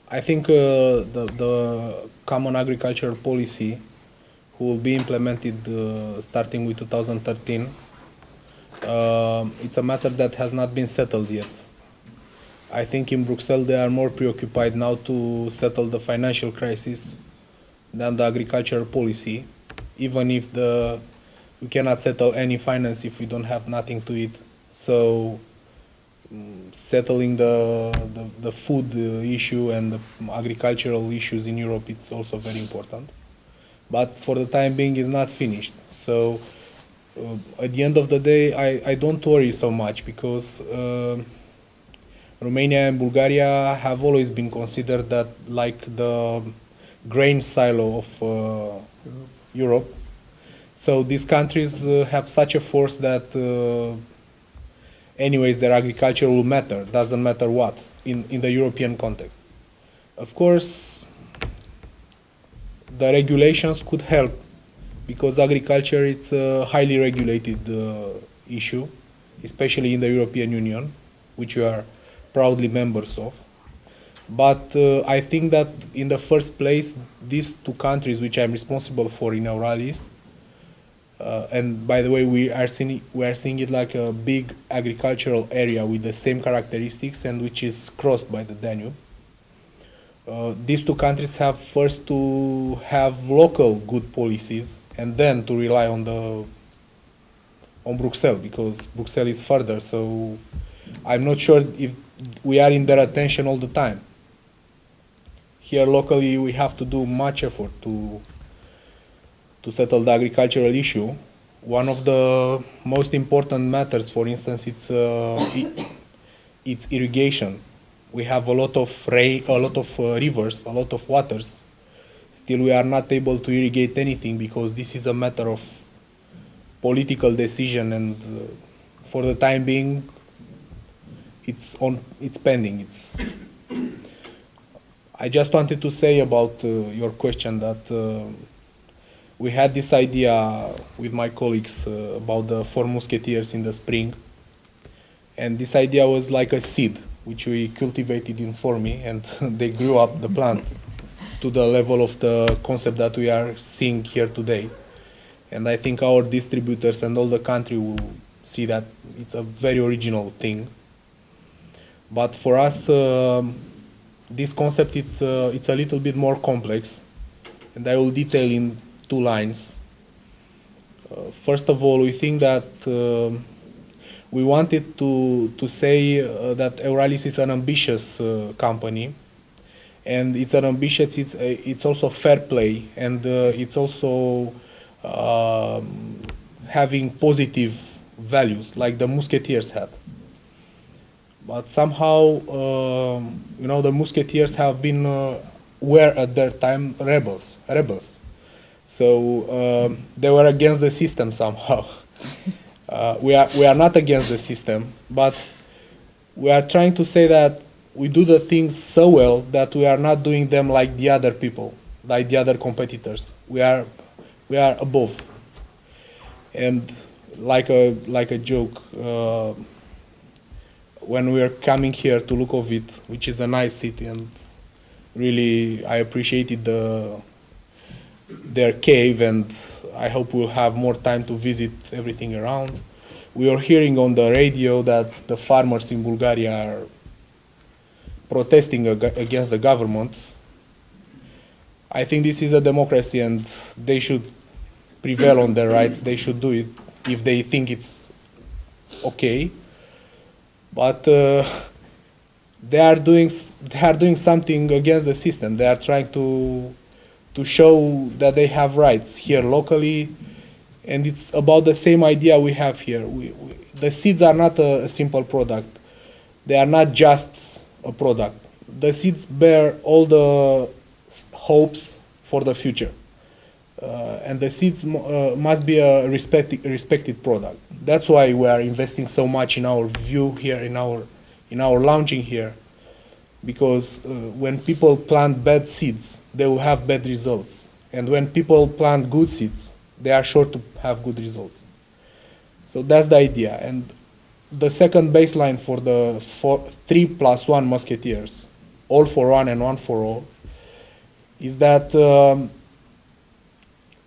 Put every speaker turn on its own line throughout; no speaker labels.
I think the common agricultural policy will be implemented starting with 2013. It's a matter that has not been settled yet. I think in Brussels they are more preoccupied now to settle the financial crisis than the agricultural policy, even if we cannot settle any finance if we don't have nothing to eat. So settling the food issue and the agricultural issues in Europe, it's also very important. But for the time being, it's not finished. So at the end of the day, I don't worry so much because Romania and Bulgaria have always been considered that like the grain silo of Europe. So these countries have such a force that anyways their agriculture will matter, doesn't matter what, in the European context. Of course, the regulations could help because agriculture is a highly regulated issue, especially in the European Union, which we are proudly members of. But I think that in the first place, these two countries which I'm responsible for in Euralis, and by the way, we are seeing it like a big agricultural area with the same characteristics and which is crossed by the Danube. These two countries have first to have local good policies and then to rely on Brussels, because Brussels is further. So I'm not sure if we are in their attention all the time. Here locally we have to do much effort to settle the agricultural issue. One of the most important matters, for instance, it's irrigation. We have a lot of rivers, a lot of waters. Still, we are not able to irrigate anything because this is a matter of political decision, and for the time being, it's pending. I just wanted to say about your question that we had this idea with my colleagues about the 4 musketeers in the spring, and this idea was like a seed which we cultivated in Formi, and they grew up the plant to the level of the concept that we are seeing here today. And I think our distributors and all the country will see that it's a very original thing. But for us, this concept, it's a little bit more complex, and I will detail in 2 lines. First of all, we think that we wanted to say that Euralis is an ambitious company, and it's an ambitious. It's also fair play, and it's also having positive values like the Musketeers had. But somehow, the Musketeers have been were at their time rebels. So they were against the system somehow. We are not against the system, but we are trying to say that we do the things so well that we are not doing them like the other people, like the other competitors. We are above. And like a joke, when we are coming here to Lukovit, which is a nice city, and really I appreciated their cave, and I hope we'll have more time to visit everything around. We are hearing on the radio that the farmers in Bulgaria are protesting against the government. I think this is a democracy, and they should prevail on their rights. They should do it if they think it's okay. But they are doing something against the system. They are trying to show that they have rights here locally, and it's about the same idea we have here. The seeds are not a simple product. They are not just a product. The seeds bear all the hopes for the future, and the seeds must be a respected product. That's why we are investing so much in our view here, in our launching here. Because when people plant bad seeds, they will have bad results. And when people plant good seeds, they are sure to have good results. So that's the idea. And the second baseline for the 3+1 musketeers all for one and one for all, is that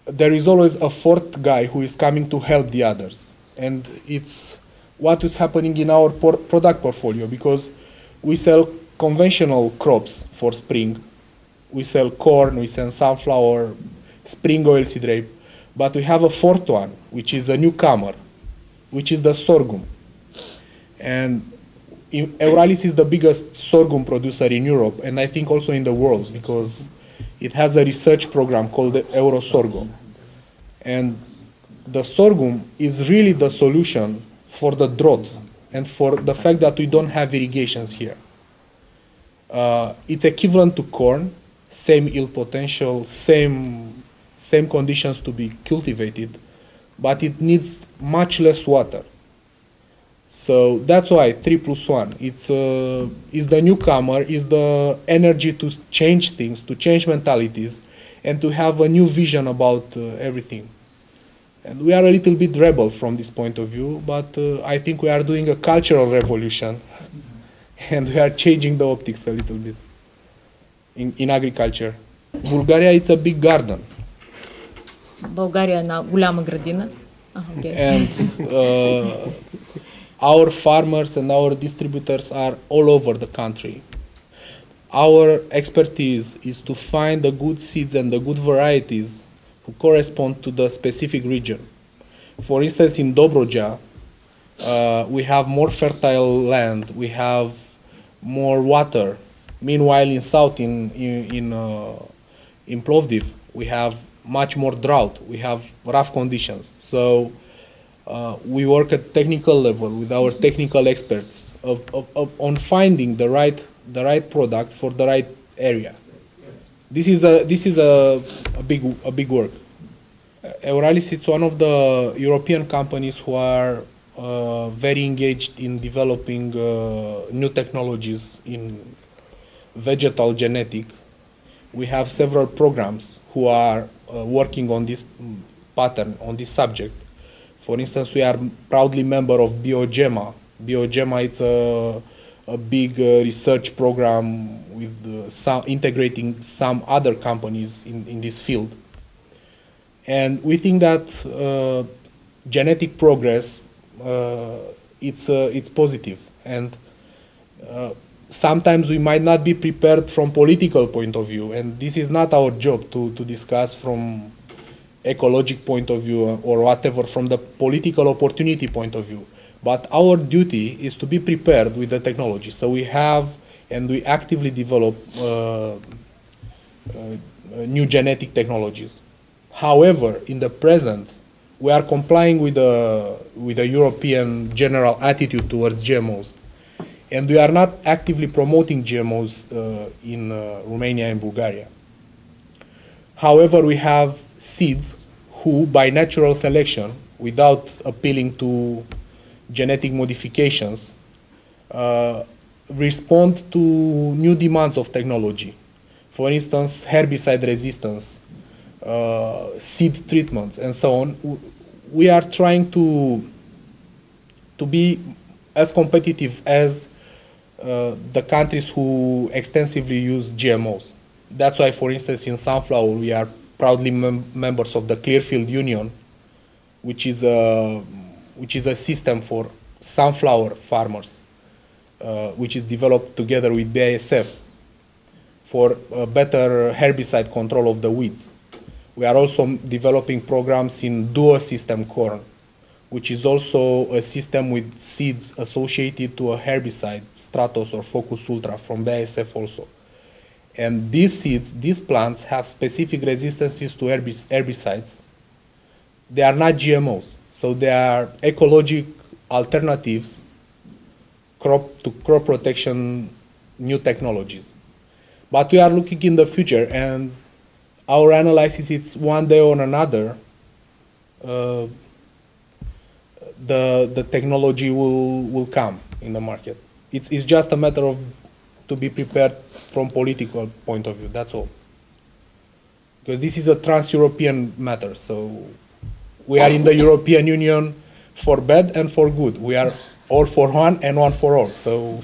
there is always a fourth guy who is coming to help the others. And it's what is happening in our product portfolio, because we sell conventional crops for spring. We sell corn, we sell sunflower, spring oilseed rape, but we have a fourth one, which is a newcomer, which is the sorghum. And Euralis is the biggest sorghum producer in Europe, and I think also in the world, because it has a research program called the Eurosorghum. And the sorghum is really the solution for the drought and for the fact that we don't have irrigations here. It's equivalent to corn, same yield potential, same conditions to be cultivated, but it needs much less water. So that's why 3+1. It's the newcomer, is the energy to change things, to change mentalities, and to have a new vision about everything. And we are a little bit rebel from this point of view, but I think we are doing a cultural revolution, and we are changing the optics a little bit in agriculture. Bulgaria, it's a big garden.
България е една голяма градина. Okay.
And our farmers and our distributors are all over the country. Our expertise is to find the good seeds and the good varieties who correspond to the specific region. For instance, in Dobroja, we have more fertile land, we have more water. Meanwhile, in south, in Plovdiv, we have much more drought, we have rough conditions. So we work at technical level with our technical experts on finding the right product for the right area. This is a big work. Euralis is one of the European companies who are very engaged in developing new technologies in vegetal genetic. We have several programs who are working on this pattern, on this subject. For instance, we are proudly member of BioGEMA. BioGEMA is a big research program with integrating some other companies in this field. And we think that genetic progress, it's positive. And sometimes we might not be prepared from political point of view, and this is not our job to discuss from ecologic point of view or whatever, from the political opportunity point of view. But our duty is to be prepared with the technology. So we have and we actively develop new genetic technologies. However, in the present, we are complying with the European general attitude towards GMOs. And we are not actively promoting GMOs in Romania and Bulgaria. However, we have seeds who, by natural selection, without appealing to genetic modifications, respond to new demands of technology. For instance, herbicide resistance, seed treatments, and so on. We are trying to be as competitive as the countries who extensively use GMOs. That's why, for instance, in sunflower, we are proudly members of the Clearfield Union, which is a system for sunflower farmers, which is developed together with BASF for better herbicide control of the weeds. We are also developing programs in dual system corn, which is also a system with seeds associated to a herbicide, Stratos or Focus Ultra from BASF also. And these seeds, these plants have specific resistances to herbicides. They are not GMOs, so they are ecologic alternatives to crop protection new technologies. But we are looking in the future, and our analysis is one day or another, the technology will come in the market. It's just a matter of to be prepared from political point of view, that's all. Because this is a trans-European matter, so we are in the European Union for bad and for good. We are all for one and one for all, so.